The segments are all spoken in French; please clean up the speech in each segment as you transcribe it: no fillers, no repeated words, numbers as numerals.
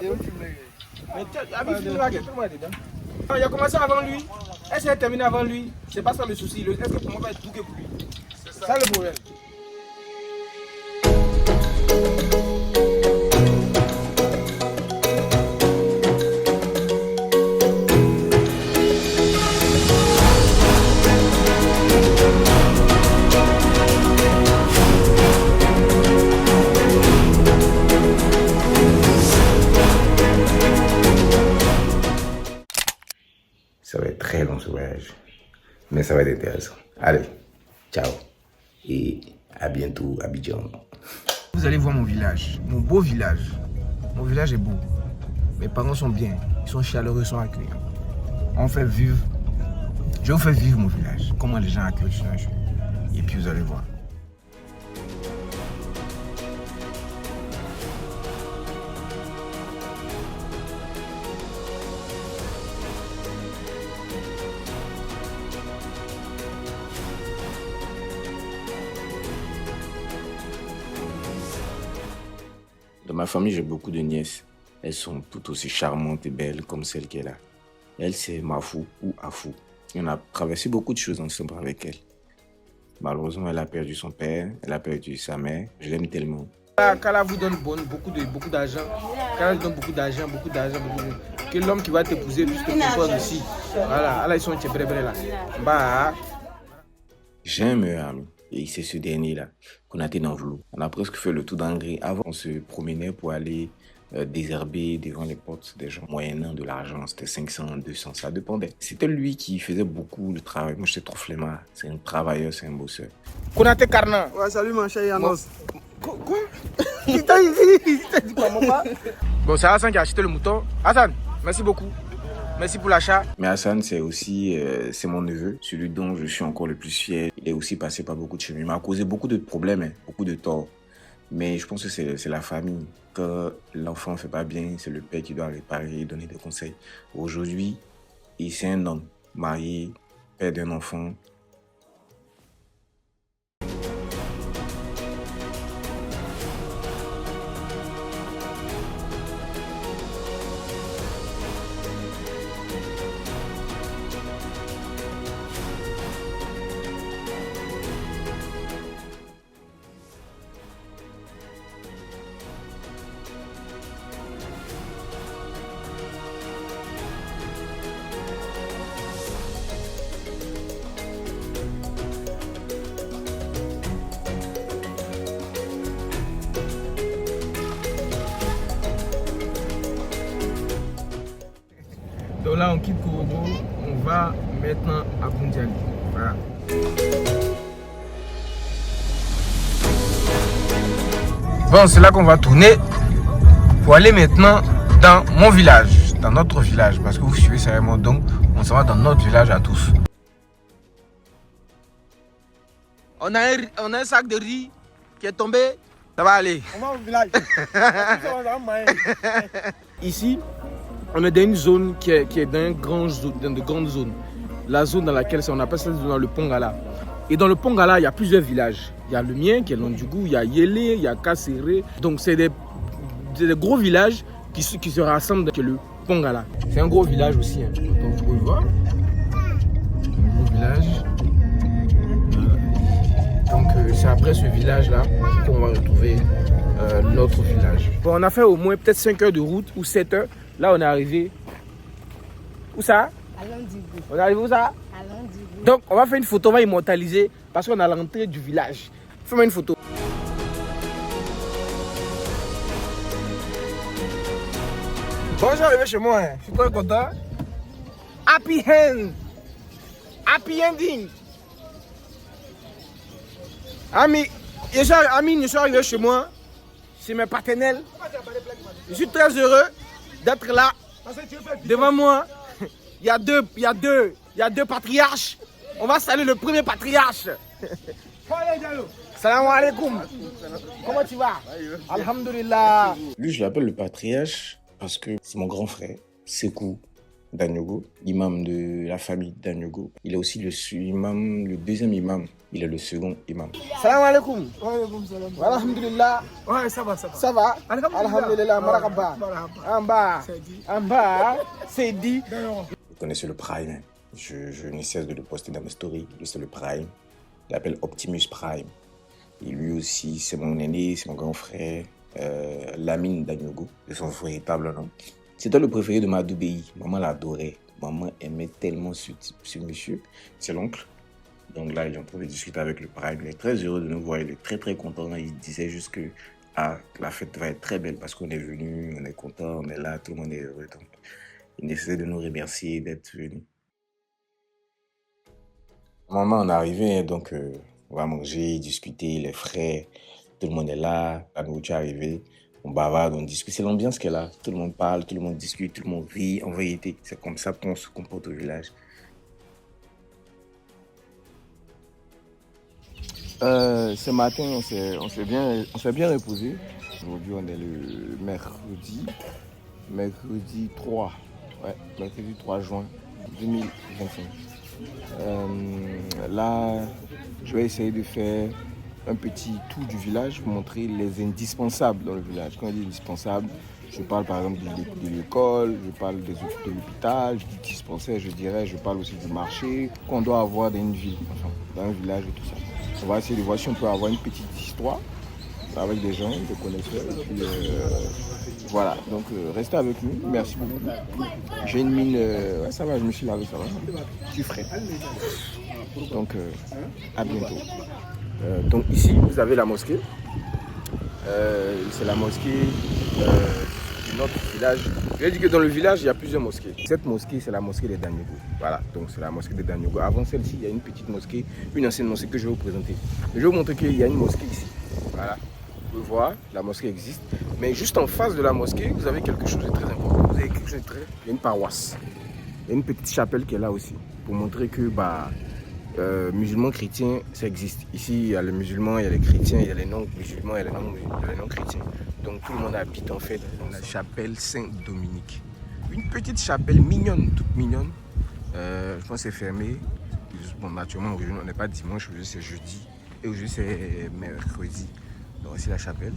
Mais il a commencé avant lui. Est-ce qu'il a terminé avant lui? C'est pas ça le souci. Est-ce que pour moi va être tout que pour lui? C'est ça le problème. Ça va être très long ce voyage, mais ça va être intéressant. Allez, ciao et à bientôt Abidjan. Vous allez voir mon village, mon beau village. Mon village est beau. Mes parents sont bien, ils sont chaleureux, ils sont accueillants. On fait vivre, je vous fais vivre mon village, comment les gens accueillent chez nous. Et puis vous allez voir. Dans ma famille, j'ai beaucoup de nièces. Elles sont toutes aussi charmantes et belles comme celle qu'elle a. Elle, c'est Mafou ou Afou. On a traversé beaucoup de choses ensemble avec elle. Malheureusement, elle a perdu son père, elle a perdu sa mère. Je l'aime tellement. Quand elle vous donne beaucoup d'argent, quand elle donne beaucoup d'argent, que l'homme qui va t'épouser puisse te comprendre aussi. Voilà, là ils sont là. Bah. J'ai un meilleur ami. Et c'est ce dernier-là, Konaté Nanvlou. On a presque fait le tour d'Angry. Avant, on se promenait pour aller désherber devant les portes des gens. Moyennant de l'argent, c'était 500, 200, ça dépendait. C'était lui qui faisait beaucoup de travail. Moi, j'étais trop flemmard. C'est un travailleur, c'est un bosseur. Konaté Karna. Ouais, salut mon cher Yanos. Quoi? Il t'a dit quoi, maman? Bon, c'est Hassan qui a acheté le mouton. Hassan, merci beaucoup. Merci pour l'achat. Mais Hassan, c'est aussi c'est mon neveu, celui dont je suis encore le plus fier. Il est aussi passé par beaucoup de chemins. Il m'a causé beaucoup de problèmes, hein, beaucoup de torts. Mais je pense que c'est la famille. Quand l'enfant ne fait pas bien, c'est le père qui doit réparer et donner des conseils. Aujourd'hui, c'est un homme marié, père d'un enfant. Donc là, on quitte Korogo, on va maintenant à Koundiali. Voilà. Bon, c'est là qu'on va tourner pour aller maintenant dans mon village, dans notre village, parce que vous suivez sérieusement, donc on s'en va dans notre village à tous. On a un sac de riz qui est tombé, ça va aller. On va au village. Ici, on est dans une zone qui est dans de grandes zones. La zone dans laquelle on appelle ça dans le Pongala. Et dans le Pongala, il y a plusieurs villages. Il y a le mien qui est Londjougou, il y a Yélé, il y a Kasséré. Donc c'est des gros villages qui se rassemblent dans le Pongala. C'est un gros village aussi, hein. Donc vous pouvez voir. Un gros village. Donc c'est après ce village-là qu'on va retrouver notre village. Bon, on a fait au moins peut-être 5 heures de route ou 7 heures. Là, on est arrivé. Où ça? À Londibou. On est arrivé où ça? À Londibou. Donc, on va faire une photo, on va immortaliser parce qu'on est à l'entrée du village. Fais-moi une photo. Bon, je suis arrivé chez moi. Hein. Je suis très content. Happy end. Happy ending. Ami, je suis arrivé chez moi. C'est mes partenaires. Je suis très heureux d'être là. Devant moi, il y a deux patriarches. On va saluer le premier patriarche. Salam alaikum. Comment tu vas? Alhamdulillah. Lui, je l'appelle le patriarche parce que c'est mon grand frère, Sekou. Danyogo, imam de la famille Danyogo. Il est aussi le deuxième imam. Il est le second imam. Salam alaikum. Wa alaykoum salam. Alhamdulillah. Ouais, ça va, ça va. Ça va? Alhamdulillah, Marakaba. marhaba. En bas. C'est dit. En bas. C'est dit. D'ailleurs, Vous connaissez le Prime. Je ne cesse de le poster dans mes stories. Lui, c'est le Prime. Il l'appelle Optimus Prime. Et lui aussi, c'est mon aîné, c'est mon grand frère, Lamine Danyogo, de son véritable nom. C'était le préféré de Madou Bey. Maman l'adorait. Maman aimait tellement ce monsieur. C'est l'oncle. Donc là, il est en train de discuter avec le Prime. Il est très heureux de nous voir. Il est très, très content. Il disait juste que la fête va être très belle parce qu'on est venu, on est content, on est là, tout le monde est heureux. Donc, il essaie de nous remercier d'être venus. Maman, on est arrivé, donc on va manger, discuter, les frères, tout le monde est là, la nourriture est arrivée, on bavarde, on discute. C'est l'ambiance qu'elle a. Tout le monde parle, tout le monde discute, tout le monde rit. En vérité, c'est comme ça qu'on se comporte au village. Ce matin, on s'est bien reposé. Aujourd'hui, on est le mercredi 3. Ouais, mercredi 3 juin 2025. Là, je vais essayer de faire un petit tour du village pour montrer les indispensables dans le village. Quand je dis indispensables, je parle par exemple de l'école, je parle de l'hôpital, du dispensaire, je parle aussi du marché qu'on doit avoir dans une ville, enfin, dans un village et tout ça. On va essayer de voir si on peut avoir une petite histoire avec des gens, des connaisseurs. Et puis, voilà, donc restez avec nous. Merci beaucoup. J'ai une mine. Ouais, ça va, je me suis lavé, ça va. Je suis frais. Donc, à bientôt. Donc, ici, vous avez la mosquée. C'est la mosquée de notre village. Je vais dire que dans le village, il y a plusieurs mosquées. Cette mosquée, c'est la mosquée des Danyogo. Voilà, donc c'est la mosquée des Danyogo. Avant celle-ci, il y a une petite mosquée, une ancienne mosquée que je vais vous présenter. Je vais vous montrer qu'il y a une mosquée ici. Voilà. Vous pouvez voir, la mosquée existe. Mais juste en face de la mosquée, vous avez quelque chose de très important. Vous avez quelque chose de très... Il y a une paroisse. Il y a une petite chapelle qui est là aussi. Pour montrer que musulmans, chrétiens, ça existe. Ici, il y a les musulmans, il y a les chrétiens, il y a les non-musulmans, il y a les non-chrétiens. Donc tout le monde habite en fait dans la chapelle Saint-Dominique. Une petite chapelle mignonne, toute mignonne. Je pense que c'est fermé. Bon, naturellement, aujourd'hui, on n'est pas dimanche, aujourd'hui c'est jeudi. Et aujourd'hui c'est mercredi. Donc voici la chapelle.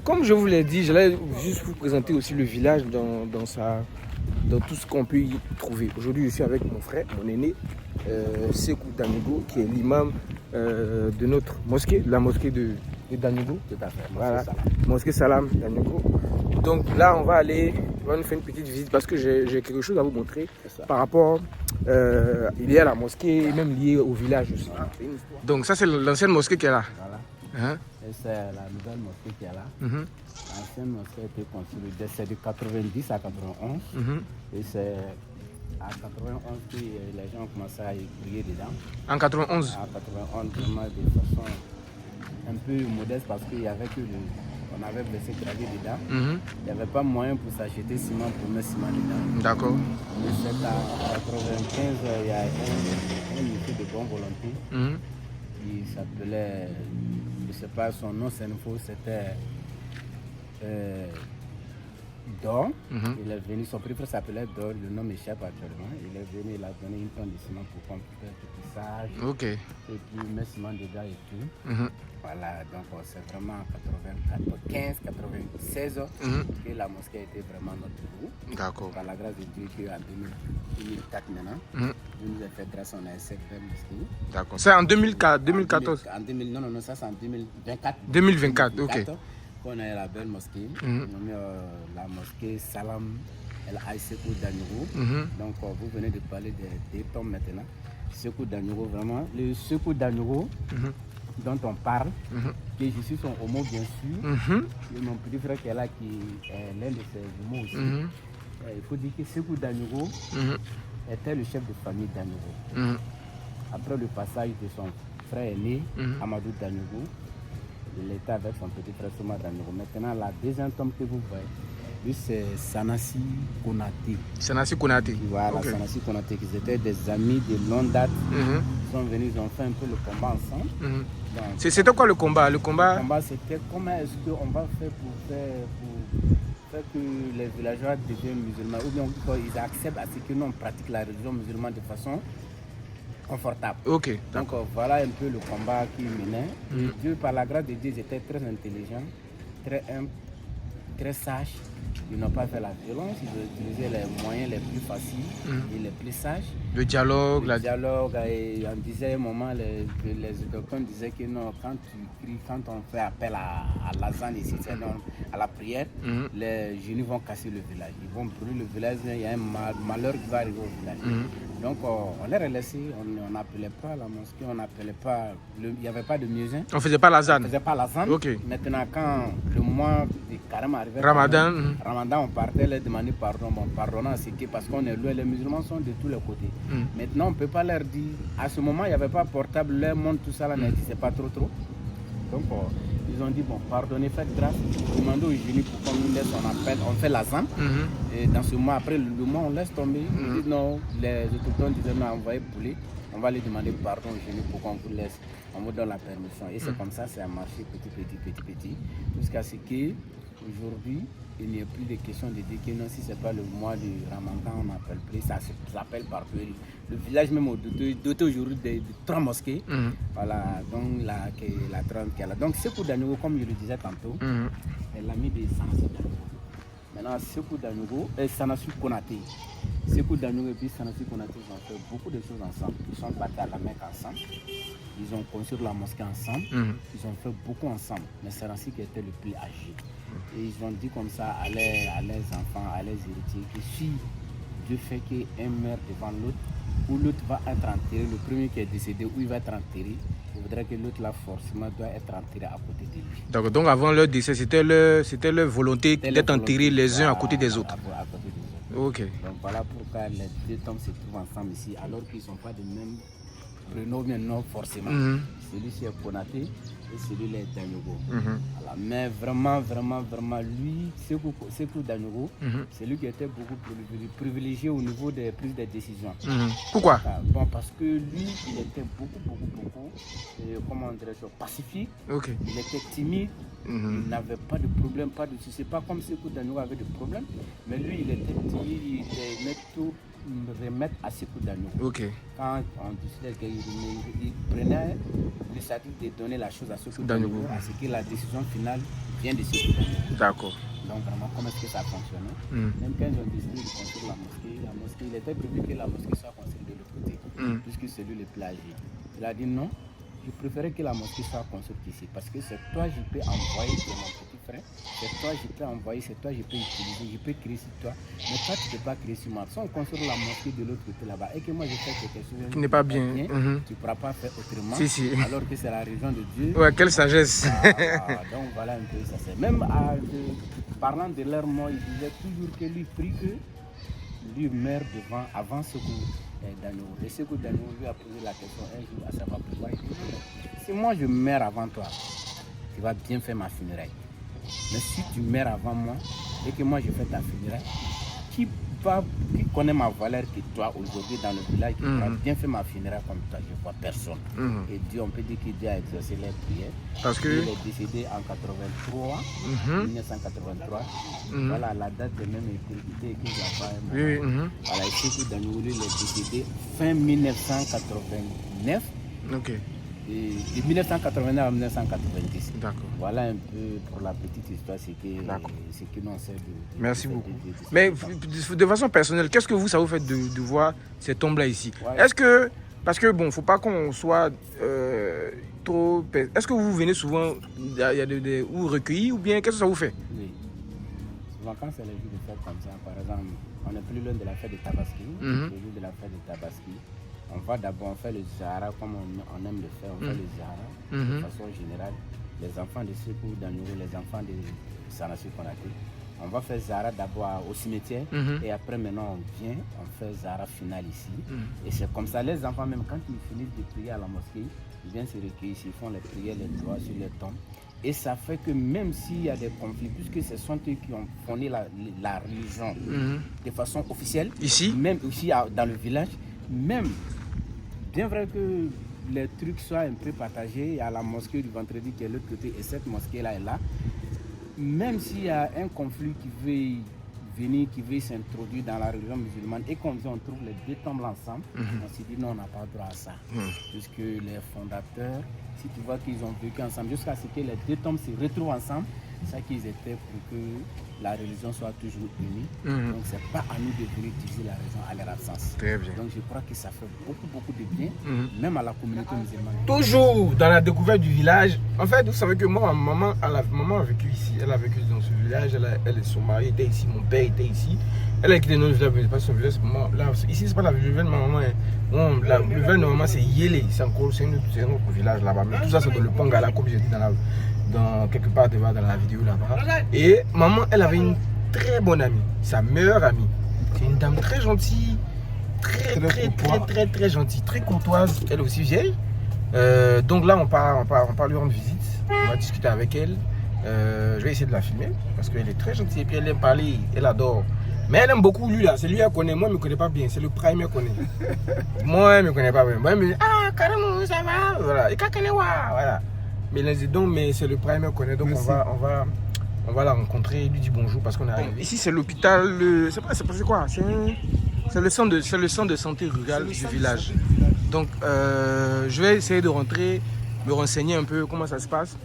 Comme je vous l'ai dit, j'allais juste vous présenter aussi le village dans tout ce qu'on peut y trouver. Aujourd'hui, je suis avec mon frère, mon aîné, Sekou Danyogo, qui est l'imam de notre mosquée, la mosquée de Danyogo. Tout à fait. Voilà, mosquée Salam Danyogo. Donc là, on va nous faire une petite visite parce que j'ai quelque chose à vous montrer par rapport, il y a la mosquée, même liée au village aussi. Donc ça, c'est l'ancienne mosquée qui est là. Voilà. Hein? Et c'est la nouvelle mosquée qui est là. L'ancienne mosquée a été construite de 90 à 91. Et c'est à 91 que les gens ont commencé à y prier dedans. En 91? En 91, vraiment de façon un peu modeste parce qu'il y avait que on avait blessé gravé dedans. Il n'y avait pas moyen pour s'acheter ciment pour mettre ciment dedans. D'accord. Et c'est à 95, il y a un monsieur de bonne volonté qui s'appelait, je ne sais pas son nom, c'est une faux, c'était Dor. Il est venu, son préféré s'appelait Dor, le nom m'échappe actuellement. Il est venu, il a donné une tonne de ciment pour qu'on puisse faire du tissage. Ok. Et puis mettre ciment dedans et tout. Voilà, donc c'est vraiment en 95, 96 que la mosquée a été vraiment notre goût. D'accord. Par la grâce de Dieu qu'en 2004 maintenant, Dieu nous a fait grâce, on a cette belle mosquée. D'accord. C'est en 2004, 2014? Non, ça c'est en 2024. 2024, ok. On a la belle mosquée, on a la mosquée Salam El Sekou Danyogo. Donc vous venez de parler des tombes maintenant. Sekou Danyogo, vraiment, le Sekou Danyogo dont on parle, que je suis son homo bien sûr, et mon petit frère qui est là, qui est l'un de ses jumeaux aussi. Il faut dire que Sekou Danyogo était le chef de famille Danyogo. Après le passage de son frère aîné, Amadou Danyogo, il était avec son petit frère Souma Danyogo. Maintenant, la deuxième tombe que vous voyez, Lui, c'est Sanassi Konaté. Sanassi Konaté. Voilà, Okay. Sanassi Konaté, qui étaient des amis de longue date. Ils sont venus, ils ont fait un peu le combat ensemble. C'était quoi le combat? Le combat, c'était comment est-ce qu'on va faire pour faire que les villageois deviennent musulmans, ou bien qu'ils acceptent à ce que nous on pratique la religion musulmane de façon confortable. Ok. Donc voilà un peu le combat qui menait. Et Dieu, par la grâce de Dieu, ils étaient très intelligents, très humbles, très sages. Ils n'ont pas fait la violence, ils ont utilisé les moyens les plus faciles et les plus sages. Le dialogue. Le dialogue, et on disait à un moment, les autochtones disaient que non, quand tu cries, quand on fait appel à l'azan ici, à la prière, les génies vont casser le village. Ils vont brûler le village, il y a un malheur qui va arriver au village. Donc on les relaissait, on n'appelait pas la mosquée, on n'appelait pas, il n'y avait pas de muezzin. On ne faisait pas l'azan. On ne faisait pas l'azan. Okay. Maintenant, quand le mois de carême arrivait, Ramadan, on partait les demander pardon, pardonnant, c'est que parce qu'on est loin, les musulmans sont de tous les côtés. Maintenant, on ne peut pas leur dire, à ce moment, il n'y avait pas portable, leur monde, tout ça, là, n'existait pas trop. Donc, ils ont dit, bon, pardonnez, faites grâce, demandez aux génies pour qu'on nous laisse, on appelle, on fait l'azan. Et dans ce mois, après le mois, on laisse tomber. Ils disent non, les autochtones disaient, non, envoyez poulet, on va les demander pardon aux génies pour qu'on vous laisse, on vous donne la permission. Et c'est comme ça, ça a marché petit, jusqu'à ce qu'aujourd'hui, il n'y a plus de question de dire que non, si ce n'est pas le mois du Ramadan, on n'appelle plus, ça s'appelle partout. Le village même doté aujourd'hui de 3 mosquées. Voilà, donc la 30 qui est là. Donc Sékou Danougo, comme je le disais tantôt, est l'ami de Sanassi Danougo. Maintenant, Sékou Danougo et Sanassi Konaté. Sékou Danougo et puis Sanassi Konaté, ils ont fait beaucoup de choses ensemble. Ils sont partis à la Mecque ensemble. Ils ont construit la mosquée ensemble. Ils ont fait beaucoup ensemble. Mais Sanassi qui était le plus âgé. Et ils ont dit comme ça à leurs enfants, à leurs héritiers, que si Dieu fait qu'un meurt devant l'autre, où l'autre va être enterré, le premier qui est décédé, où il va être enterré, il faudrait que l'autre là forcément doit être enterré à côté de lui. D'accord, donc avant leur décès, c'était leur volonté d'être enterrés les uns à côté des autres. À côté des autres. Ok. Donc voilà pourquoi les deux tombes se trouvent ensemble ici, alors qu'ils ne sont pas de même prénom, bien non forcément. Celui-ci est Konaté et celui-là est Danougo. Voilà. Mais vraiment, lui, Sékou Danougo, c'est lui qui était beaucoup privilégié au niveau des prises de décision. Pourquoi? Bon, parce que lui, il était beaucoup, comment dirais-je, pacifique. Okay. Il était timide. Il n'avait pas de problème, pas de soucis. C'est pas comme Sékou Danougo avait de problème, mais lui, il était timide, il aimait tout remettre à Sékou Danougo. Okay. Quand on décidait qu'il prenait l'initiative de donner la chose à Sékou Danougo, à ce que la décision finale vient de Sékou Danougo. D'accord. Donc vraiment, comment est-ce que ça fonctionnait? Même quand ils ont décidé de construire la mosquée, il était prévu que la mosquée soit construite de l'autre côté, puisque c'est lui le plus âgé. Il a dit non, je préférais que la mosquée soit construite ici, parce que c'est toi je peux envoyer de mon petit frère, c'est toi je peux envoyer, c'est toi je peux utiliser, je peux créer sur toi, mais toi tu ne peux pas créer sur moi. Si on construit la mosquée de l'autre côté là-bas et que moi je fais quelque chose qui n'est pas bien, tu ne pourras pas faire autrement, alors que c'est la région de Dieu. Ouais, quelle sagesse. Donc voilà un peu ça. C'est même parlant de leur mort, il disait toujours que lui prie que lui meurt avant Sékou Danougo. Et Sékou Danougo lui a posé la question un jour à savoir pourquoi. Il dit si moi je meurs avant toi, tu vas bien faire ma funéraille. Mais si tu meurs avant moi et que moi je fais ta funéraille, qui connaît ma valeur que toi aujourd'hui dans le village, qui va bien faire ma funéraille comme toi, je ne vois personne. Et Dieu, on peut dire que Dieu a exaucé les prières. Parce que il est décédé en 1983. Voilà la date de même écrite que j'ai pas. Voilà, Sékou Danougo, il est décédé fin 1989. Ok. Et de 1989 à 1990. D'accord. Voilà un peu pour la petite histoire, c'est que l'on sait de Merci beaucoup. Mais de façon personnelle, qu'est-ce que ça vous fait de voir ces tombes-là ici? Est-ce que, parce que bon, faut pas qu'on soit trop... Est-ce que vous venez souvent ou recueillir ou bien qu'est-ce que ça vous fait? Oui. Souvent quand c'est les jours de fête comme ça, par exemple, on est plus loin de la fête de Tabaski, le jour de la fête de Tabaski. On va d'abord, on fait le Zahara comme on aime le faire, on fait le Zahara de façon générale. Les enfants de Sékou Danougo, les enfants de Sanassi Konaté. On va faire Zahara d'abord au cimetière et après maintenant on vient, on fait Zahara final ici. Et c'est comme ça, les enfants même quand ils finissent de prier à la mosquée, ils viennent se recueillir ici, ils font les prières, les doigts sur les tombes. Et ça fait que même s'il y a des conflits, puisque ce sont eux qui ont fondé la religion de façon officielle, ici, même aussi dans le village, même, bien vrai que les trucs soient un peu partagés, il y a la mosquée du vendredi qui est de l'autre côté et cette mosquée-là est là, même s'il y a un conflit qui veut venir, qui veut s'introduire dans la religion musulmane et qu'on trouve les deux tombes ensemble, on s'est dit non, on n'a pas droit à ça. Puisque les fondateurs, si tu vois qu'ils ont vécu ensemble, jusqu'à ce que les deux tombes se retrouvent ensemble, c'est ça qu'ils étaient pour que la religion soit toujours unie. Donc c'est pas à nous de venir utiliser la religion à leur absence. Très bien. Donc je crois que ça fait beaucoup de bien, même à la communauté musulmane. Toujours dans la découverte du village. En fait, vous savez que moi, maman a vécu ici. Elle a vécu dans ce village. Son mari était ici, mon père était ici. Elle a quitté notre village, mais pas son village. Là, ici, c'est pas la village de ma maman. Bon, le village de ma maman, c'est Yélé. C'est un autre village là-bas. Mais tout ça, c'est dans le Pongala, comme j'ai dit dans quelque part dans la vidéo là-bas. Et maman, elle avait une très bonne amie, sa meilleure amie. C'est une dame très gentille, très gentille, très courtoise. Elle est aussi vieille. Donc là, on part lui rendre visite. On va discuter avec elle. Je vais essayer de la filmer parce qu'elle est très gentille et puis elle aime parler, elle adore. Mais elle aime beaucoup lui là, c'est lui qu'elle connaît. Moi, je ne me connais pas bien, c'est le prime qu'elle connaît. Moi, je ne me connais pas bien. Moi, je me dis, ah, carrément, ça va. Voilà. Et quand elle est, voilà. Mais c'est le prime qu'elle connaît. Donc on va la rencontrer et lui dire bonjour parce qu'on est arrivé. Ici, c'est l'hôpital. C'est quoi? C'est le centre de santé rural du village. Donc, je vais essayer de rentrer, me renseigner un peu comment ça se passe.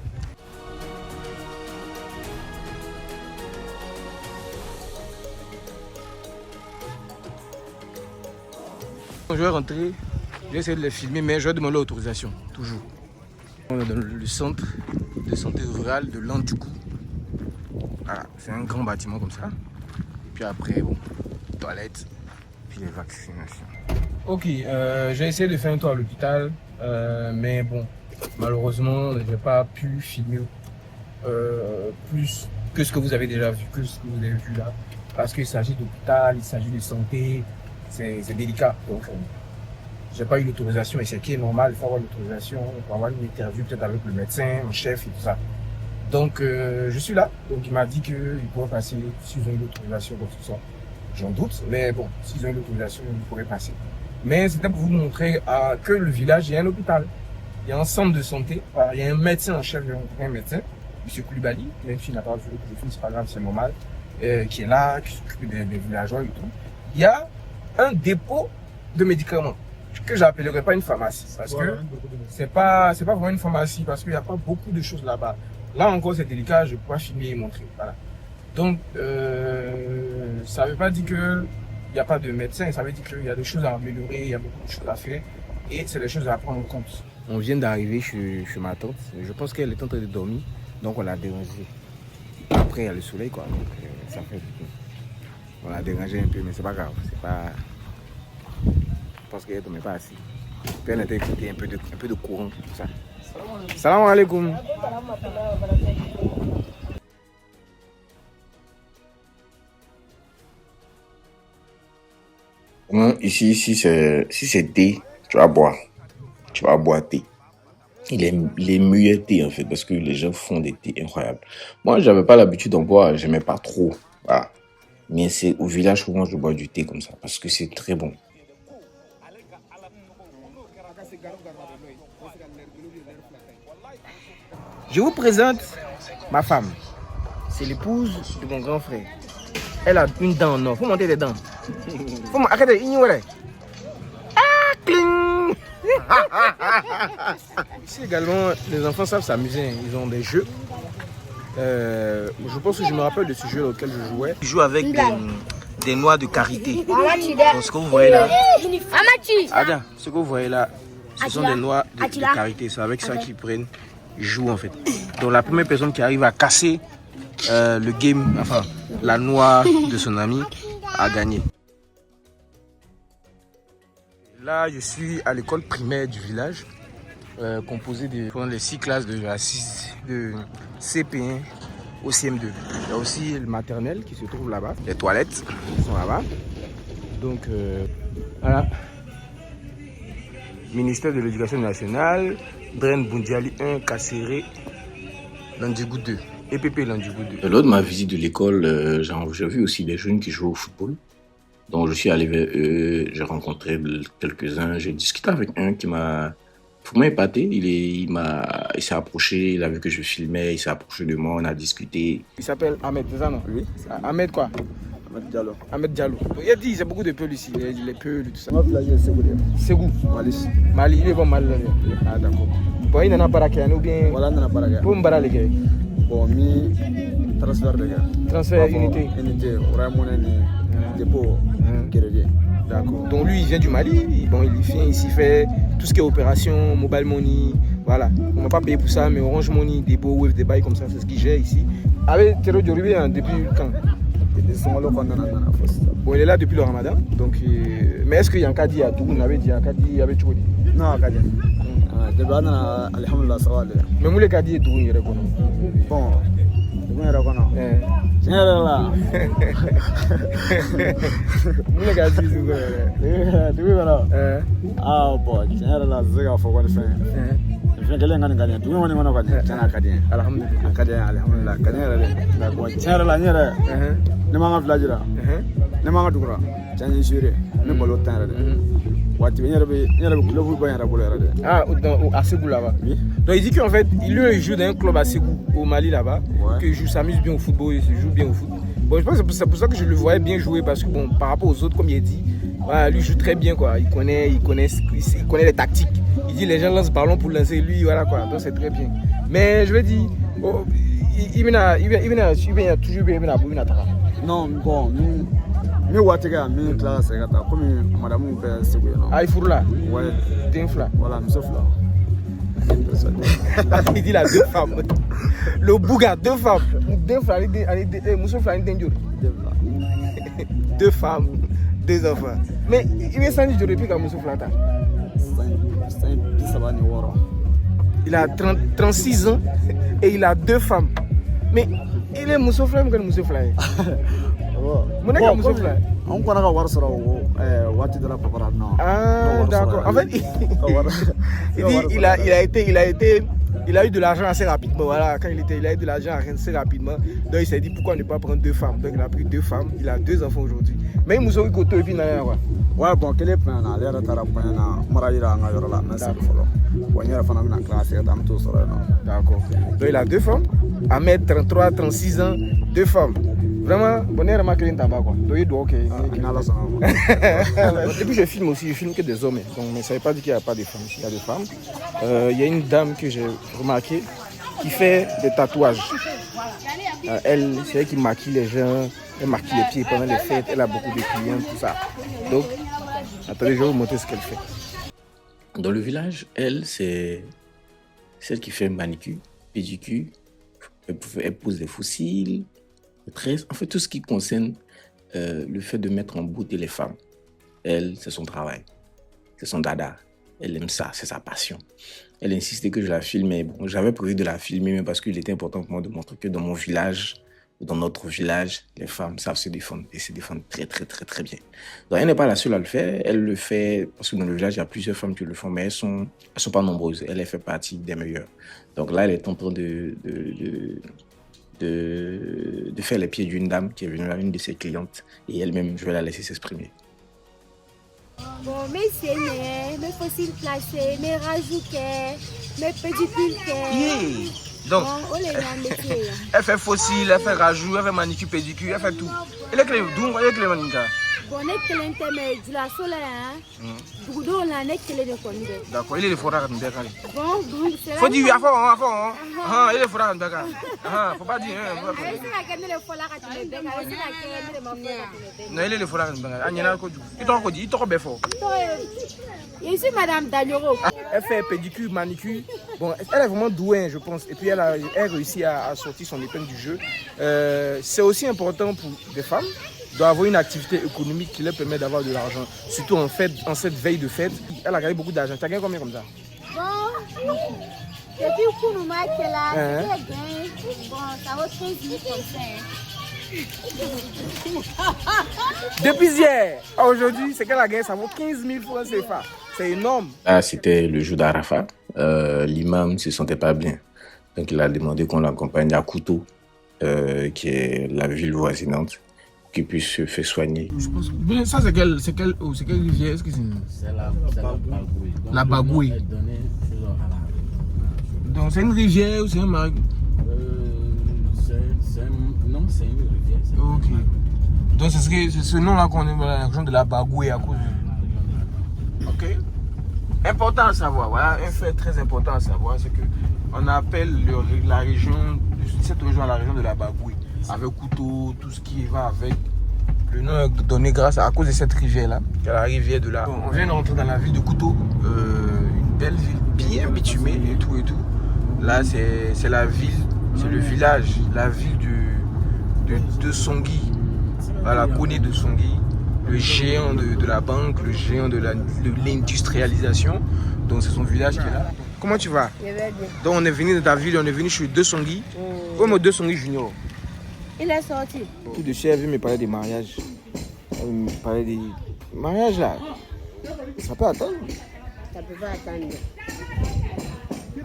Je vais rentrer, je vais essayer de les filmer, mais je vais demander l'autorisation, toujours. On est dans le centre de santé rurale de Lantuku. Voilà, c'est un grand bâtiment comme ça. Puis après, bon, toilettes, puis les vaccinations. Ok, j'ai essayé de faire un tour à l'hôpital, mais bon, malheureusement, je n'ai pas pu filmer plus que ce que vous avez déjà vu, que ce que vous avez vu là. Parce qu'il s'agit d'hôpital, il s'agit de santé. C'est délicat, donc j'ai pas eu l'autorisation et c'est qui est normal, il faut avoir l'autorisation pour avoir une interview peut-être avec le médecin, mon chef et tout ça. Donc je suis là, donc il m'a dit qu'il pourrait passer s'ils ont eu l'autorisation comme tout ça. J'en doute, mais bon, s'ils ont eu l'autorisation, ils pourraient passer. Mais c'était pour vous montrer que le village, il y a un hôpital, il y a un centre de santé, il y a un médecin en chef, un médecin, M. Koulibaly, même s'il n'a pas vu le téléphone, c'est pas grave, c'est normal, qui est là, qui s'occupe des villageois et tout. Il y a un dépôt de médicaments que j'appellerais pas une pharmacie parce que c'est pas vraiment une pharmacie parce qu'il n'y a pas beaucoup de choses là-bas. Là encore c'est délicat, je peux pas filmer et montrer. Voilà. Donc ça veut pas dire que il n'y a pas de médecin, ça veut dire qu'il y a des choses à améliorer, il y a beaucoup de choses à faire et c'est des choses à prendre en compte. On vient d'arriver chez ma tante, je pense qu'elle est en train de dormir, donc on l'a dérangée. Après il y a le soleil quoi, donc ça fait du bien. On l'a dérangé un peu, mais c'est pas grave. C'est pas. Je pense qu'elle ne dormait pas assez. Puis elle était écouté un peu de courant, tout ça. Salam alaikum. Ici, si c'est thé, tu vas boire. Tu vas boire thé. Il est meilleur thé en fait, parce que les gens font des thés incroyables. Moi, j'avais pas l'habitude d'en boire, j'aimais pas trop. Voilà. Mais c'est au village que moi je bois du thé comme ça, parce que c'est très bon. Je vous présente ma femme. C'est l'épouse de mon grand frère. Elle a une dent en or. Faut monter les dents. Faut arrêter d'ignorer. Ah, cling. Ici également, les enfants savent s'amuser. Ils ont des jeux. Je pense que je me rappelle de ce jeu auquel je jouais. Je joue avec des noix de karité. Donc, ce que vous voyez là, ce que vous voyez là, ce sont des noix de karité. C'est avec ça qu'ils jouent en fait. Donc la première personne qui arrive à casser le game, enfin la noix de son ami, a gagné. Là, je suis à l'école primaire du village, composée de les 6 classes de CP1 au CM2. Il y a aussi le maternel qui se trouve là-bas. Les toilettes sont là-bas. Donc, voilà. Ministère de l'Éducation nationale, Dren Bundiali 1, Kasséré, Landjigou 2. Et Pépé Landjigou 2. Lors de ma visite de l'école, j'ai vu aussi des jeunes qui jouent au football. Donc je suis allé vers eux, j'ai rencontré quelques-uns, j'ai discuté avec un qui m'a vraiment épaté. Il s'est approché, il a vu que je filmais, il s'est approché de moi, on a discuté. Il s'appelle Ahmed, c'est ça non? Oui. Ahmed quoi? Ahmed Diallo. Ahmed Diallo. Il a dit, il y a beaucoup de peuls ici, les peuls et tout ça. Moi, village de Ségou. Ségou. Mali. Mali, il est bon Mali là. Ah d'accord. Bon, il n'en a pas la ou bien. Voilà, on a pas la Pour me barrer les gars. Bon, mi transfert de gars. Transfert unité. Unité, vraiment un dépôt crédit. D'accord. Donc lui, il vient du Mali. Bon, il vient ici faire tout ce qui est opération, mobile money. Voilà. On ne va pas payer pour ça, mais Orange Money, dépôt, wave, des bails comme ça, c'est ce qu'il gère ici. Avec Théro Dioribé, depuis quand? Bon, il est là depuis le Ramadan. Donc, mais est-ce qu'il y a un cas dit à tout? On avait dit un cas dit avec Chodi? Non, Kadi. Alhamdulillah, ça va aller. Mais vous les cas dit et tout, il est reconnu. Bon, vous êtes reconnu. Tiens là. Vous les cas dit tout. Tu veux là? Ah bon, tiens là, c'est gars faut qu'on fait. Je vais gagner gagner. Tu veux money money gagner. Tiens Kadi. Alhamdulillah. Kadi, alhamdulillah. Kadi là. Bon, tiens là, nyere. Ne manga village là. Ne manga dukura. Tiens juré. Ne bolo temps là. Ah, à Ségou là-bas. Oui. Donc il dit qu'en fait, il joue dans un club à Ségou, au Mali là-bas, qu'il s'amuse bien au football, il joue bien au foot. Bon, je pense que c'est pour ça que je le voyais bien jouer, parce que bon, par rapport aux autres, comme il a dit, voilà, lui joue très bien quoi. Il connaît les tactiques. Il dit les gens lancent ballon pour lancer, lui voilà quoi. Donc c'est très bien. Mais je vais dire, oh, il vient toujours bien à Tara. Non, bon, mi watiga mi classe kata comme madame be Ségou non. Ah il faut là. Ouais, Tinfla. voilà, mi sauf là. Il dit la deux femmes. Le bouga, deux femmes. Deux femmes, deux enfants. Mais il est sans dire depuis quand Moussa Flata. Il a 36 ans et il a deux femmes. Mais il est Moussa Flata ou Moussa Flata? On connaît pas voir ça wati de la préparation. Ah d'accord. En fait, il dit il a eu de l'argent assez rapidement. Voilà, quand il a eu de l'argent assez rapidement. Donc il s'est dit pourquoi ne pas prendre deux femmes. Donc il a pris deux femmes. Il a deux enfants aujourd'hui. Mais il m'a dit que tu es quoi. Ouais, bon, quel est le plan? Il y a un plan. Maraïra, on a un d'accord. Donc il a deux femmes. Ahmed, 33, 36 ans, deux femmes. Vraiment, on est remarqué une tabac quoi. Donc il doit ok. Et puis je filme aussi, je filme que des hommes. Donc mais ça ne veut pas dire qu'il n'y a pas de femmes. Il y a des femmes. Il y a une dame que j'ai remarqué qui fait des tatouages. Elle, c'est elle qui maquille les gens, elle maquille les pieds pendant les fêtes, elle a beaucoup de clients, tout ça. Donc, attendez, je vais vous montrer ce qu'elle fait. Dans le village, elle, c'est celle qui fait manicure, pédicure, elle pose des fossiles, des tresses, en fait tout ce qui concerne le fait de mettre en beauté les femmes. Elle, c'est son travail, c'est son dada. Elle aime ça, c'est sa passion. Elle insistait que je la filme, mais bon, j'avais prévu de la filmer, mais parce qu'il était important pour moi de montrer que dans mon village, dans notre village, les femmes savent se défendre et se défendent très bien. Donc elle n'est pas la seule à le faire, elle le fait parce que dans le village, il y a plusieurs femmes qui le font, mais elles sont pas nombreuses, elle fait partie des meilleures. Donc là, elle est en train de faire les pieds d'une dame qui est venue là, une de ses clientes, et elle-même, je vais la laisser s'exprimer. Bon, mes scènes, mes fossiles placés, mes rajoutés, mes pédicules. Donc, Bon, elle fait fossile, elle fait rajout, elle fait manicure, pédicure, elle fait tout. Elle est clé, d'où elle est clé manicure? Bon, elle est clé, mais du la solaire, hein. Boudou, on a une clé de conduite. D'accord, il est le fora de Mbeka. Bon, donc, c'est là. Faut dire, à fond. Ah, il est le fora de Mbeka. Ah, faut pas dire. Non, il est le fora de Mbeka. Il est trop fort. Je suis Madame Dagnoro. Elle fait pédicure, manicure. Bon, elle est vraiment douée, je pense. Et puis elle réussit à sortir son épingle du jeu. C'est aussi important pour des femmes d'avoir une activité économique qui leur permet d'avoir de l'argent. Surtout en cette veille de fête. Elle a gagné beaucoup d'argent. Tu as gagné combien comme ça? Bon, depuis que nous marquons là, j'ai gagné. Bon, ça vaut 15 000 comme ça. Depuis hier à aujourd'hui, c'est qu'elle a gagné, ça vaut 15 000 francs CFA. C'est énorme. Là, c'était le jour d'Arafat. L'imam ne se sentait pas bien. Donc il a demandé qu'on l'accompagne à Kuto, qui est la ville voisinante, qu'il puisse se faire soigner. Je pense que... Ça, c'est quelle rivière? Est-ce que C'est la Bagoué. La Bagoué. Donc c'est une rivière ou c'est un marais? Non, c'est une rivière. Ok. Donc c'est ce nom-là qu'on est dans la région de la Bagoué à cause de... Ok. Important à savoir, voilà, un fait très important à savoir, c'est que on appelle la région, cette région la région de la Bagoué, avec Kuto, tout ce qui va avec. Le nom est donné grâce à cause de cette rivière-là, qui est la rivière de là. Bon, on vient de rentrer dans la ville de Kuto, une belle ville bien bitumée et tout et tout. Là, c'est la ville, c'est le village, la ville de Songui. Voilà, Koné de Songui, le géant de la banque, le géant de l'industrialisation. Donc c'est son village qui est là. Comment tu vas? Je vais bien. Donc on est venu de ta ville, on est venu chez De Songui. Comme De Songui Junior. Il est sorti. Tout de suite, elle veut me parler des mariages. Elle veut me parler des mariages là. Ça peut attendre. Ça peut pas attendre.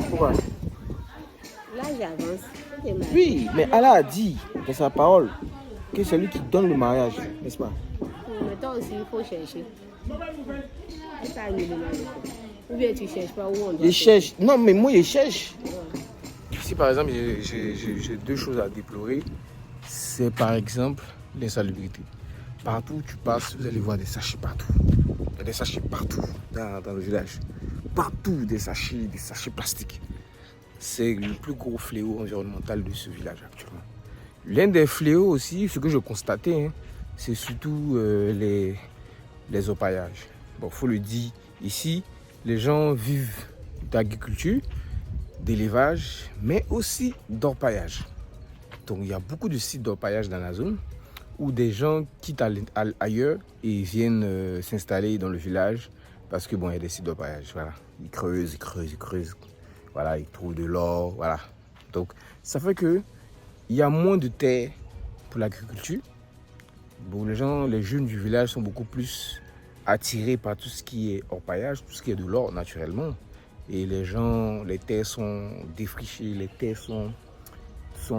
Pourquoi? Là, j'avance. Oui, mais Allah a dit dans sa parole que c'est lui qui donne le mariage, n'est-ce pas? Mais toi aussi, il faut chercher. C'est pas une demande. Ou bien tu cherches pas où on doit. Je cherche. Non, mais moi, je cherche. Ici, par exemple, j'ai deux choses à déplorer. C'est par exemple l'insalubrité. Partout où tu passes, vous allez voir des sachets partout. Il y a des sachets partout dans le village. Partout des sachets plastiques. C'est le plus gros fléau environnemental de ce village actuellement. L'un des fléaux aussi, ce que je constatais, c'est surtout les orpaillages. Bon, il faut le dire, ici, les gens vivent d'agriculture, d'élevage, mais aussi d'orpaillage. Donc il y a beaucoup de sites d'orpaillage dans la zone où des gens quittent ailleurs et viennent s'installer dans le village parce que bon, il y a des sites d'orpaillage. Voilà, ils creusent. Voilà, ils trouvent de l'or. Voilà. Donc ça fait que il y a moins de terre pour l'agriculture. Bon, les jeunes du village sont beaucoup plus attirés par tout ce qui est orpaillage, tout ce qui est de l'or naturellement. Et les terres sont défrichées, les terres sont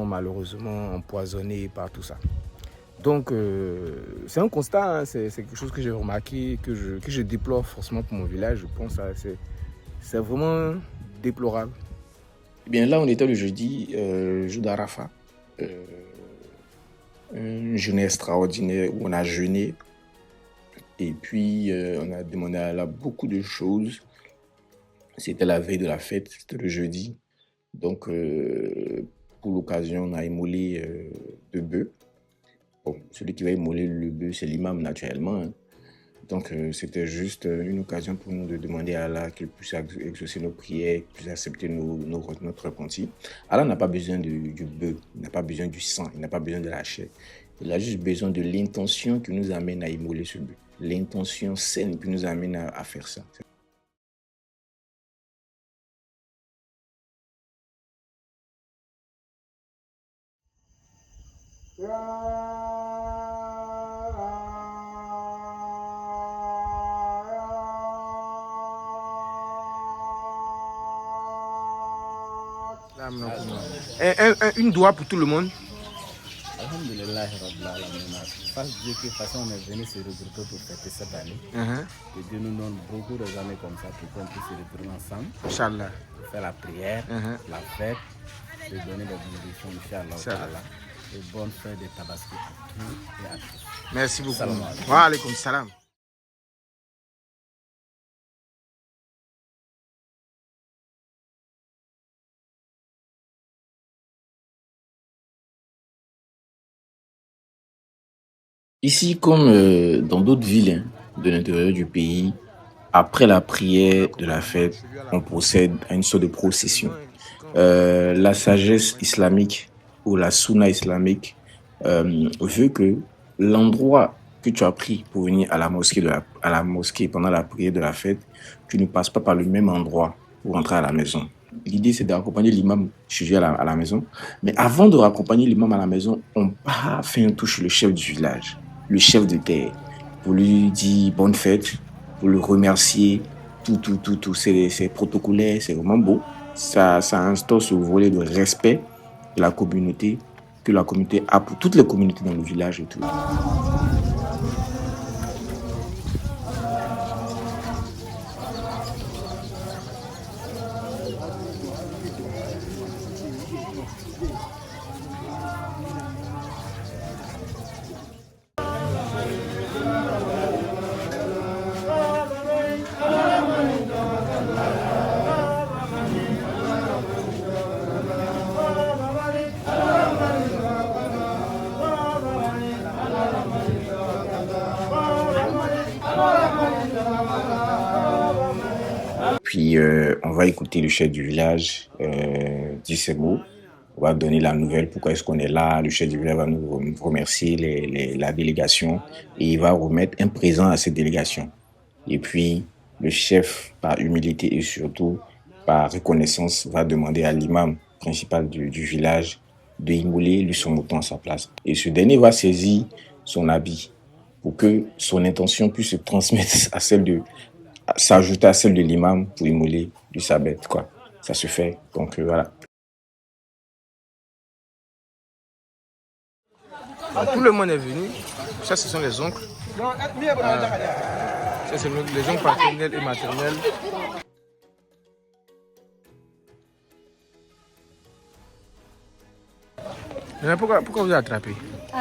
malheureusement empoisonnées par tout ça. Donc c'est un constat, hein, c'est quelque chose que j'ai remarqué, que je déplore forcément pour mon village. Je pense que c'est vraiment déplorable. Eh bien là, on était le jeudi, jour d'Arafat. Une journée extraordinaire où on a jeûné. Et puis on a demandé à Allah beaucoup de choses. C'était la veille de la fête, c'était le jeudi. Donc, pour l'occasion, on a immolé deux bœufs. Bon, celui qui va immoler le bœuf, c'est l'imam naturellement. Hein. Donc, c'était juste une occasion pour nous de demander à Allah qu'il puisse exaucer nos prières, qu'il puisse accepter notre repenti. Allah n'a pas besoin du bœuf, il n'a pas besoin du sang, il n'a pas besoin de la chair. Il a juste besoin de l'intention qui nous amène à immoler ce bœuf. L'intention saine qui nous amène à faire ça. Une doigt pour tout le monde. Alhamdulillah, parce que de toute façon, on est venu se regrouper pour fêter cette année. Que Dieu nous donne beaucoup de années comme ça pour qu'on puisse se retrouver ensemble. Inch'Allah. Faire la prière, la fête, se donner des bénédictions, Inch'Allah. Et bonne fête de Tabaski à tous et à tous. Merci beaucoup. Salam. Wa alaykoum salam. Ici, comme dans d'autres villes de l'intérieur du pays, après la prière de la fête, on procède à une sorte de procession. La sagesse islamique ou la sunna islamique veut que l'endroit que tu as pris pour venir à la mosquée pendant la prière de la fête, tu ne passes pas par le même endroit pour rentrer à la maison. L'idée, c'est d'accompagner l'imam sujet à la maison. Mais avant de raccompagner l'imam à la maison, on part faire un tour chez le chef du village, le chef de terre, pour lui dire bonne fête, pour le remercier, tout. C'est protocolaire, c'est vraiment beau. ça instaure ce volet de respect de la communauté, que la communauté a pour toutes les communautés dans le village et tout. Puis on va écouter le chef du village dire ses mots. On va donner la nouvelle, pourquoi est-ce qu'on est là. Le chef du village va nous remercier la délégation et il va remettre un présent à cette délégation. Et puis le chef, par humilité et surtout par reconnaissance, va demander à l'imam principal du village de immoler lui son mouton à sa place. Et ce dernier va saisir son habit pour que son intention puisse se transmettre à celle de s'ajouter à celle de l'imam pour immoler lui sa bête, quoi. Ça se fait, donc voilà. Tout le monde est venu. Ça, ce sont les oncles. Ça, c'est les oncles paternels et maternels. Mais pourquoi vous avez attrapé? Je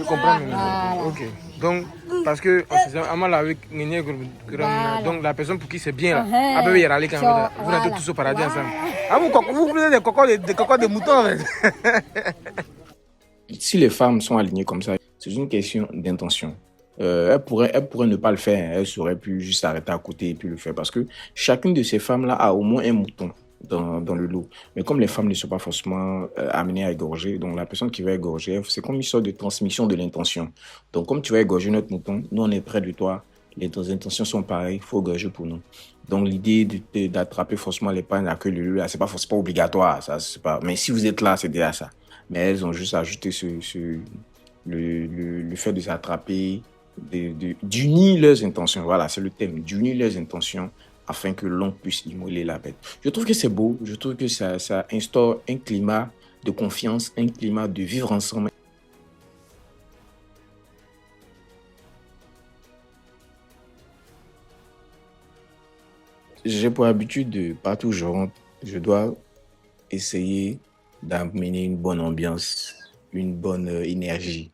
comprends. Ok. Donc, parce que donc la personne pour qui c'est bien là, vous êtes tous au paradis ensemble. Ah, vous prenez des cocos de moutons en fait. Si les femmes sont alignées comme ça, c'est une question d'intention. Elle pourrait ne pas le faire, elle aurait pu juste s'arrêter à côté et puis le faire parce que chacune de ces femmes-là a au moins un mouton dans le lot. Mais comme les femmes ne sont pas forcément amenées à égorger, donc la personne qui va égorger, c'est comme une sorte de transmission de l'intention. Donc comme tu vas égorger notre mouton, nous on est près de toi, les intentions sont pareilles, il faut égorger pour nous. Donc l'idée d'attraper forcément les pannes à queue leu, c'est pas forcément obligatoire, ça, c'est pas... mais si vous êtes là, c'est déjà ça. Mais elles ont juste ajouté le fait de s'attraper, d'unir leurs intentions. Voilà, c'est le thème, d'unir leurs intentions afin que l'on puisse immoler la bête. Je trouve que c'est beau, je trouve que ça instaure un climat de confiance, un climat de vivre ensemble. J'ai pour habitude de, partout où je rentre, je dois essayer d'amener une bonne ambiance, une bonne énergie,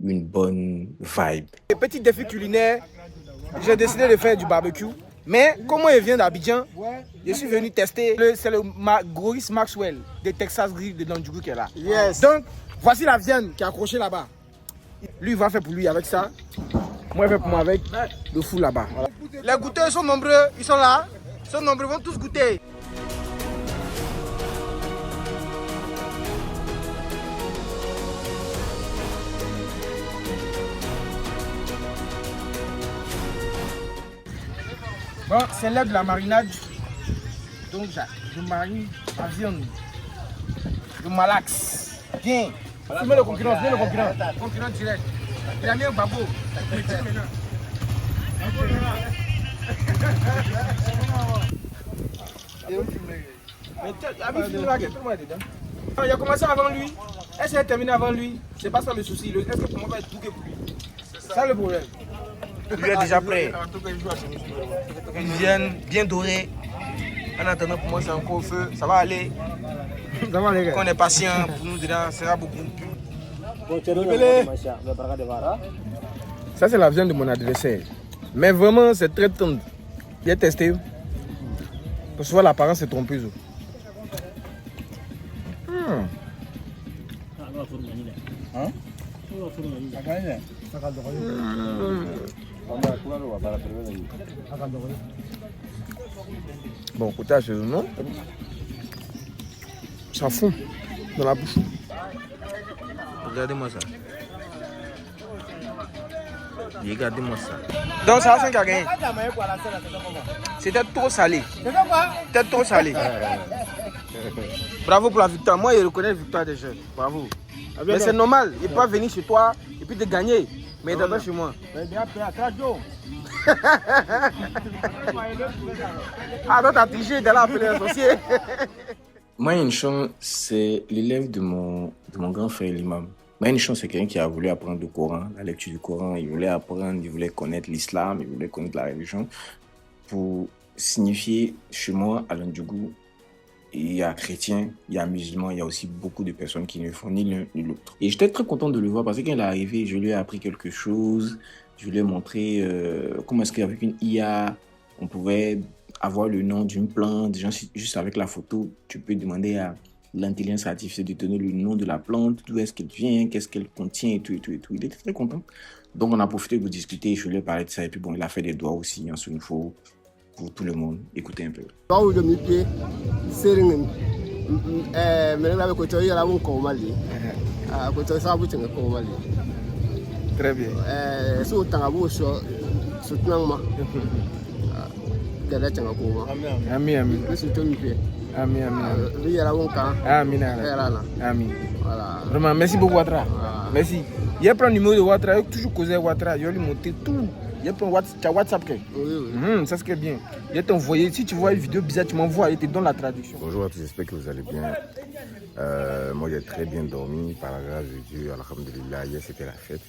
une bonne vibe. Petit défi culinaire, j'ai décidé de faire du barbecue. Mais comme il vient d'Abidjan, je suis venu tester. C'est le Goris Maxwell de Texas Grill de Dandjougou qui est là. Yes. Donc, voici la viande qui est accrochée là-bas. Lui, il va faire pour lui avec ça. Moi, je vais pour moi avec le fou là-bas. Voilà. Les goûteurs sont nombreux, ils sont là. Ils sont nombreux, ils vont tous goûter. Bon, c'est l'heure de la marinade. Donc, je marine la viande. Le malax. Viens. Mets le concurrent, viens le concurrent. Concurrent direct. Il a mis un babo. Il a commencé avant lui. Est-ce qu'il a terminé avant lui? C'est pas ça le souci. Est-ce que pour moi va être bouqué pour lui? C'est ça le problème. Il est déjà prêt. Ils viennent bien dorés. En attendant, pour moi, c'est encore au feu. Ça va aller. Quand on est patient, pour nous, ça sera beaucoup. Ça, c'est la viande de mon adversaire. Mais vraiment, c'est très tendre. Bien testé. Pour souvent, l'apparence est trompeuse. Bon, côté assaisonnement, ça fond dans la bouche. Regardez-moi ça. Regardez-moi ça. Donc, c'est Hassan qui a gagné. C'était trop salé. C'était trop salé. Bravo pour la victoire. Moi, je reconnais la victoire des jeunes. Bravo. Mais c'est normal. Il ne peut pas venir chez toi et puis te gagner. Mais d'abord chez moi. Ah, donc t'as triché, t'es là appelé associé. Maïnchon, c'est l'élève de mon grand frère l'imam. Maïnchon, c'est quelqu'un qui a voulu apprendre le Coran, la lecture du Coran. Il voulait apprendre, il voulait connaître l'islam, il voulait connaître la religion. Pour signifier, chez moi, à Landjougou, il y a chrétiens, il y a musulmans, il y a aussi beaucoup de personnes qui ne font ni l'un ni l'autre. Et j'étais très content de le voir parce que quand il est arrivé, je lui ai appris quelque chose. Je lui ai montré comment est-ce qu'avec une IA, on pouvait avoir le nom d'une plante. Juste avec la photo, tu peux demander à l'intelligence artificielle de donner le nom de la plante, d'où est-ce qu'elle vient, qu'est-ce qu'elle contient et tout. Il était très content. Donc on a profité de discuter, je lui ai parlé de ça. Et puis bon, il a fait des doigts aussi en Sunfo pour tout le monde. Écoutez un peu. Très bien. Amin. Vraiment, merci beaucoup, Ouattara. Merci. Il y a plein de numéros de Ouattara. Il a toujours causé Ouattara. Je vais lui montrer tout. Il y a plein de WhatsApp. Oui. Ça, c'est bien. Il a t'envoyé. Si tu vois une vidéo bizarre, tu m'envoies et te donne la traduction. Bonjour à tous, j'espère que vous allez bien. Moi, j'ai très bien dormi, par la grâce de Dieu. Alhamdulillah, hier, c'était la fête.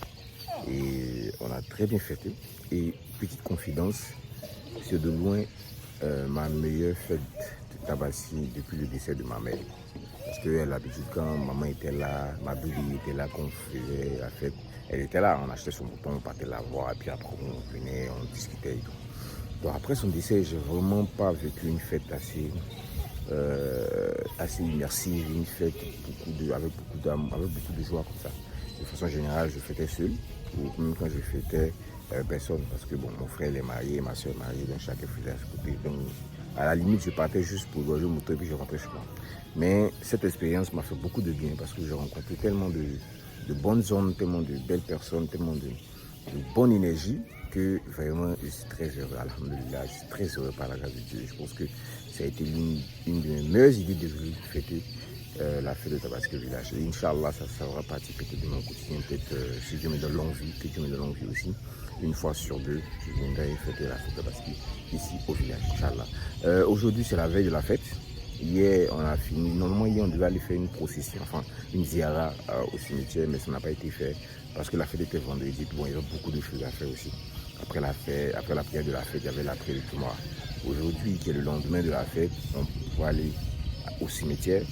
Et on a très bien fêté. Et petite confidence, c'est de loin ma meilleure fête de Tabaski depuis le décès de ma mère. Parce que l'habitude, quand maman était là, ma bébé était là, qu'on faisait la fête, elle était là, on achetait son bouton, on partait la voir, et puis après on venait, on discutait et tout. Donc après son décès, j'ai vraiment pas vécu une fête assez immersive, une fête avec beaucoup d'amour, avec beaucoup de joie comme ça. De façon générale, je fêtais seul, ou même quand je fêtais personne, parce que bon, mon frère est marié, ma soeur est mariée, donc chacun faisait à ce côté. Donc à la limite, je partais juste pour loger mon moto et puis je rentrais chez moi. Mais cette expérience m'a fait beaucoup de bien parce que j'ai rencontré tellement de bonnes zones, tellement de belles personnes, tellement de bonne énergie que vraiment je suis très heureux. Alhamdulillah, je suis très heureux par la grâce de Dieu. Je pense que ça a été une de mes meilleures idées de fêter la fête de Tabaski village. Et Inch'Allah, ça sera partie peut-être de mon quotidien, peut-être si Dieu me donne longue vie, que Dieu me donne longue vie aussi. Une fois sur deux, je viendrai fêter la fête de Tabaski ici au village, Inch'Allah. Aujourd'hui, c'est la veille de la fête. Hier, on a fini. Normalement, hier, on devait aller faire une procession, enfin, une ziara au cimetière, mais ça n'a pas été fait parce que la fête était vendredi. Bon, il y avait beaucoup de choses à faire aussi. Après la prière de la fête, il y avait la prière du Jumu'ah. Aujourd'hui, qui est le lendemain de la fête, on pourra aller au cimetière,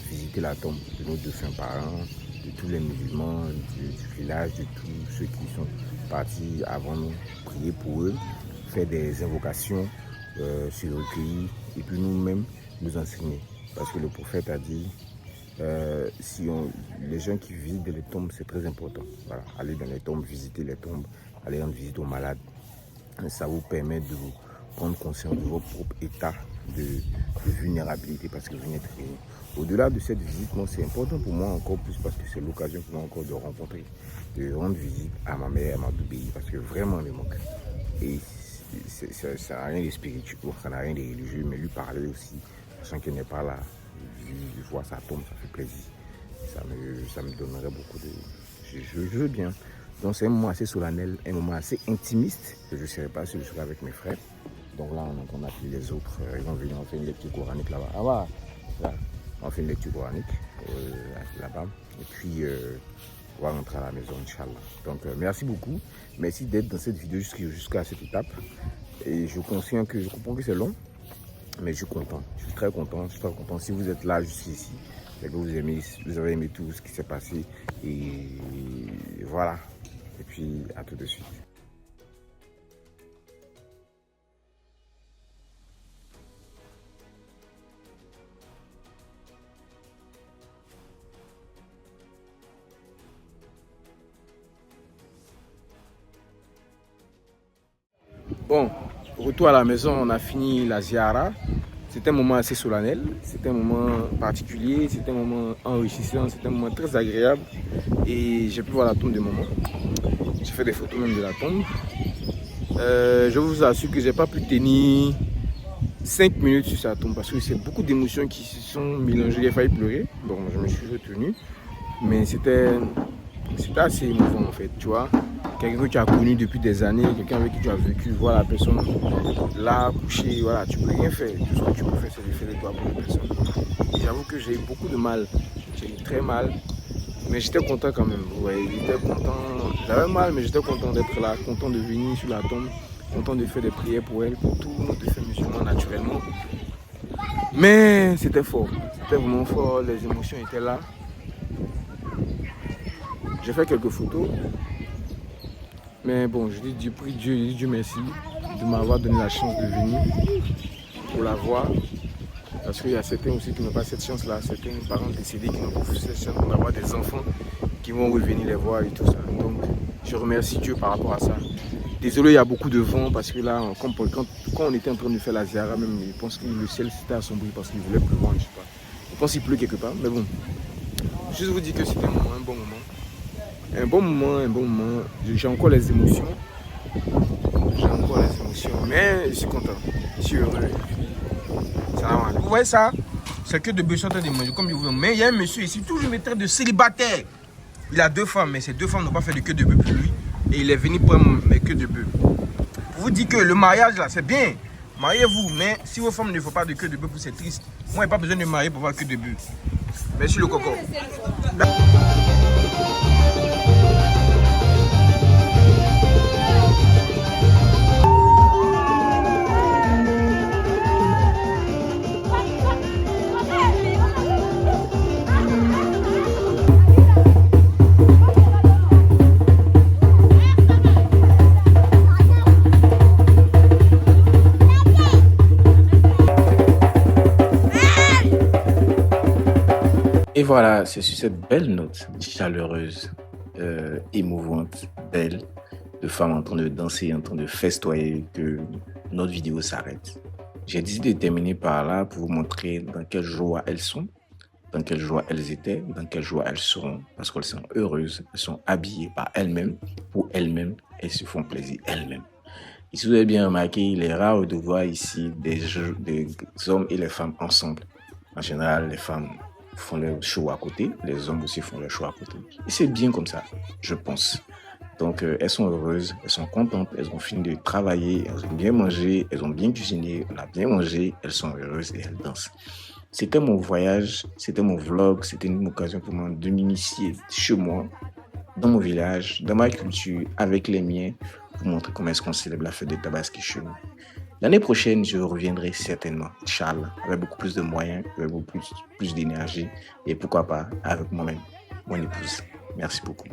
visiter la tombe de nos défunts parents, de tous les musulmans du village, de tous ceux qui sont partis avant nous, prier pour eux, faire des invocations sur le recueilli et puis nous-mêmes nous enseigner. Parce que le prophète a dit, les gens qui visitent les tombes, c'est très important. Voilà, aller dans les tombes, visiter les tombes, aller rendre visite aux malades, ça vous permet de vous prendre conscience de votre propre état de vulnérabilité parce que vous venez très bien. Au-delà de cette visite, moi, c'est important pour moi encore plus parce que c'est l'occasion pour moi encore de rencontrer, de rendre visite à ma mère, à ma bébé, parce que vraiment elle me manque. Et ça n'a rien de spirituel, ça n'a rien de religieux, mais lui parler aussi, sachant qu'elle n'est pas là, je vois ça tombe, ça fait plaisir. Ça me donnerait beaucoup de... Je veux bien. Donc c'est un moment assez solennel, un moment assez intimiste, que je ne serai pas si je serai avec mes frères. Donc là, on a appelé les autres, ils vont venir, on fait une lecture coranique là-bas. Ah ouais, là, on fait une lecture coranique là-bas. Et puis, on va rentrer à la maison, Inch'Allah. Donc merci beaucoup. Merci d'être dans cette vidéo jusqu'à cette étape. Et je comprends que c'est long, mais je suis content. Je suis très content. Si vous êtes là jusqu'ici, c'est que vous avez aimé tout ce qui s'est passé. Et voilà. Et puis, à tout de suite. Bon, retour à la maison, on a fini la ziara. C'était un moment assez solennel, c'était un moment particulier, c'était un moment enrichissant, c'était un moment très agréable. Et j'ai pu voir la tombe de maman. J'ai fait des photos même de la tombe. Je vous assure que j'ai pas pu tenir 5 minutes sur sa tombe parce que c'est beaucoup d'émotions qui se sont mélangées. J'ai failli pleurer. Bon, je me suis retenu. Mais c'était assez émouvant en fait, tu vois. Quelqu'un que tu as connu depuis des années, quelqu'un avec qui tu as vécu, voir la personne là, couchée, voilà, tu peux rien faire. Tout ce que tu peux faire, c'est de faire des doigts pour la personne. Et j'avoue que j'ai eu beaucoup de mal. J'ai eu très mal. Mais j'étais content quand même. Ouais, j'étais content. J'avais mal, mais j'étais content d'être là, content de venir sur la tombe, content de faire des prières pour elle, pour tous nos défunts musulmans naturellement. Mais c'était fort. C'était vraiment fort. Les émotions étaient là. J'ai fait quelques photos. Mais bon, je dis Dieu merci de m'avoir donné la chance de venir pour la voir. Parce qu'il y a certains aussi qui n'ont pas cette chance-là, certains parents décédés qui n'ont pas cette chance d'avoir des enfants qui vont revenir les voir et tout ça. Donc, je remercie Dieu par rapport à ça. Désolé, il y a beaucoup de vent parce que là, quand on était en train de faire la ziara, même, je pense que le ciel s'était assombri parce qu'il voulait pleuvoir, je sais pas. Je pense qu'il pleut quelque part, mais bon. Juste vous dire que c'était un bon moment. Un bon moment. J'ai encore les émotions. Mais je suis content. Je suis heureux. Vous voyez ça? C'est que de bœuf sont en train de manger comme je veux. Mais il y a un monsieur ici, toujours me traite de célibataire. Il a 2 femmes, mais ces 2 femmes n'ont pas fait de queue de bœuf pour lui. Et il est venu prendre mes queues de bœuf. Pour vous dire que le mariage là, c'est bien. Mariez-vous, mais si vos femmes ne font pas de queue de bœuf, c'est triste. Moi, il n'y a pas besoin de me marier pour avoir queue de bœuf. Merci le coco. Et voilà, c'est sur cette belle note chaleureuse, émouvante, belle, de femmes en train de danser, en train de festoyer, que notre vidéo s'arrête. J'ai décidé de terminer par là pour vous montrer dans quelle joie elles sont, dans quelle joie elles étaient, dans quelle joie elles seront, parce qu'elles sont heureuses, elles sont habillées par elles-mêmes, pour elles-mêmes, elles se font plaisir elles-mêmes. Et si vous avez bien remarqué, il est rare de voir ici des hommes et les femmes ensemble. En général, les femmes font leur show à côté, les hommes aussi font leur show à côté. Et c'est bien comme ça, je pense. Donc, elles sont heureuses, elles sont contentes, elles ont fini de travailler, elles ont bien mangé, elles ont bien cuisiné, on a bien mangé, elles sont heureuses et elles dansent. C'était mon voyage, c'était mon vlog, c'était une occasion pour moi de m'initier chez moi, dans mon village, dans ma culture, avec les miens, pour montrer comment est-ce qu'on célèbre la fête de Tabaski chez nous. L'année prochaine, je reviendrai certainement, Inch'Allah, avec beaucoup plus de moyens, avec beaucoup plus d'énergie et pourquoi pas avec moi-même, mon épouse. Merci beaucoup.